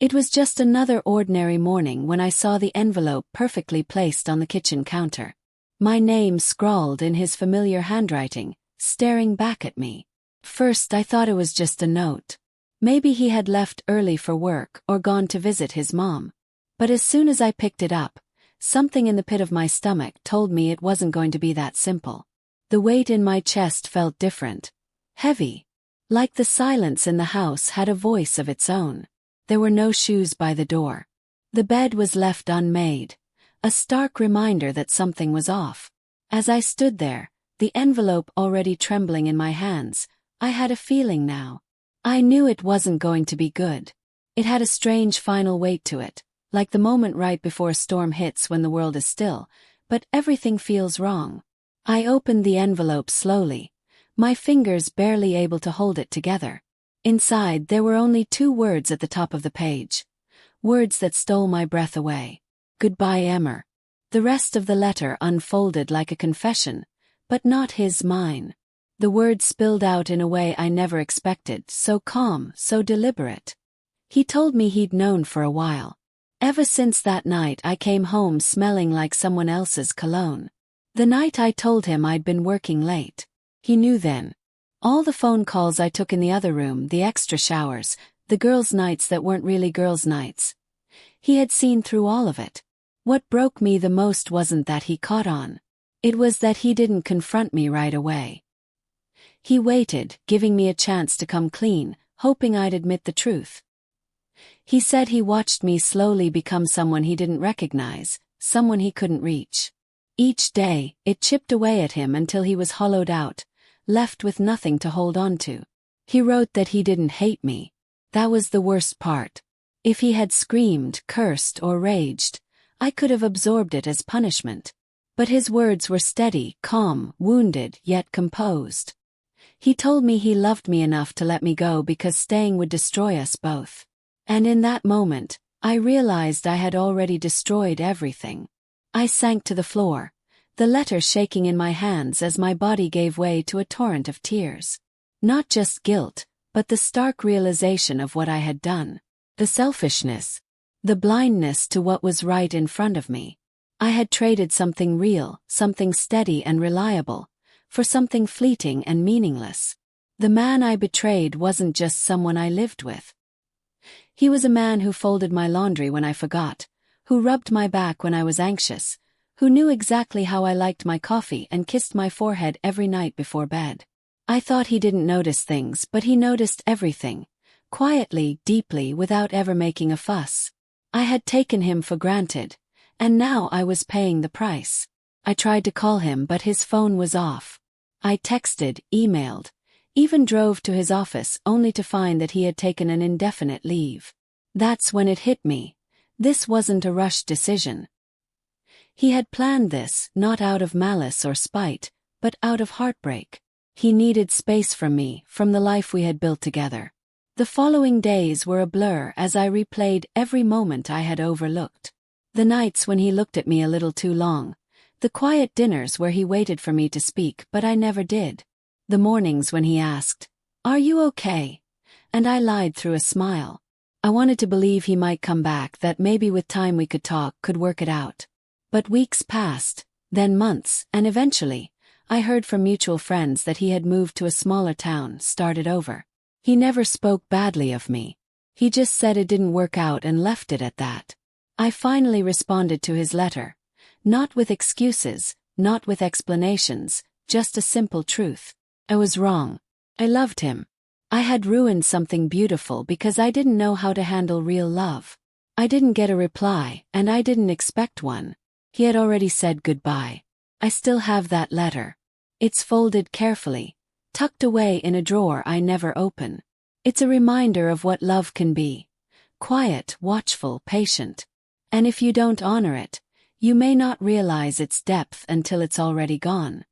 It was just another ordinary morning when I saw the envelope perfectly placed on the kitchen counter. My name scrawled in his familiar handwriting, staring back at me. First I thought it was just a note. Maybe he had left early for work or gone to visit his mom. But as soon as I picked it up, something in the pit of my stomach told me it wasn't going to be that simple. The weight in my chest felt different. Heavy. Like the silence in the house had a voice of its own. There were no shoes by the door. The bed was left unmade. A stark reminder that something was off. As I stood there, the envelope already trembling in my hands, I had a feeling now. I knew it wasn't going to be good. It had a strange final weight to it, like the moment right before a storm hits when the world is still, but everything feels wrong. I opened the envelope slowly, my fingers barely able to hold it together. Inside there were only 2 words at the top of the page. Words that stole my breath away. Goodbye, Emmer. The rest of the letter unfolded like a confession, but not his, mine. The words spilled out in a way I never expected, so calm, so deliberate. He told me he'd known for a while. Ever since that night I came home smelling like someone else's cologne. The night I told him I'd been working late. He knew then. All the phone calls I took in the other room, the extra showers, the girls' nights that weren't really girls' nights. He had seen through all of it. What broke me the most wasn't that he caught on. It was that he didn't confront me right away. He waited, giving me a chance to come clean, hoping I'd admit the truth. He said he watched me slowly become someone he didn't recognize, someone he couldn't reach. Each day, it chipped away at him until he was hollowed out, left with nothing to hold on to. He wrote that he didn't hate me. That was the worst part. If he had screamed, cursed, or raged, I could have absorbed it as punishment. But his words were steady, calm, wounded, yet composed. He told me he loved me enough to let me go because staying would destroy us both. And in that moment, I realized I had already destroyed everything. I sank to the floor, the letter shaking in my hands as my body gave way to a torrent of tears. Not just guilt, but the stark realization of what I had done. The selfishness. The blindness to what was right in front of me. I had traded something real, something steady and reliable, for something fleeting and meaningless. The man I betrayed wasn't just someone I lived with. He was a man who folded my laundry when I forgot, who rubbed my back when I was anxious, who knew exactly how I liked my coffee and kissed my forehead every night before bed. I thought he didn't notice things, but he noticed everything, quietly, deeply, without ever making a fuss. I had taken him for granted, and now I was paying the price. I tried to call him, but his phone was off. I texted, emailed, even drove to his office only to find that he had taken an indefinite leave. That's when it hit me. This wasn't a rushed decision. He had planned this, not out of malice or spite, but out of heartbreak. He needed space from me, from the life we had built together. The following days were a blur as I replayed every moment I had overlooked. The nights when he looked at me a little too long. The quiet dinners where he waited for me to speak but I never did. The mornings when he asked, "Are you okay?" And I lied through a smile. I wanted to believe he might come back, that maybe with time we could talk, could work it out. But weeks passed, then months, and eventually, I heard from mutual friends that he had moved to a smaller town, started over. He never spoke badly of me. He just said it didn't work out and left it at that. I finally responded to his letter. Not with excuses, not with explanations, just a simple truth. I was wrong. I loved him. I had ruined something beautiful because I didn't know how to handle real love. I didn't get a reply, and I didn't expect one. He had already said goodbye. I still have that letter. It's folded carefully, tucked away in a drawer I never open. It's a reminder of what love can be. Quiet, watchful, patient. And if you don't honor it, you may not realize its depth until it's already gone.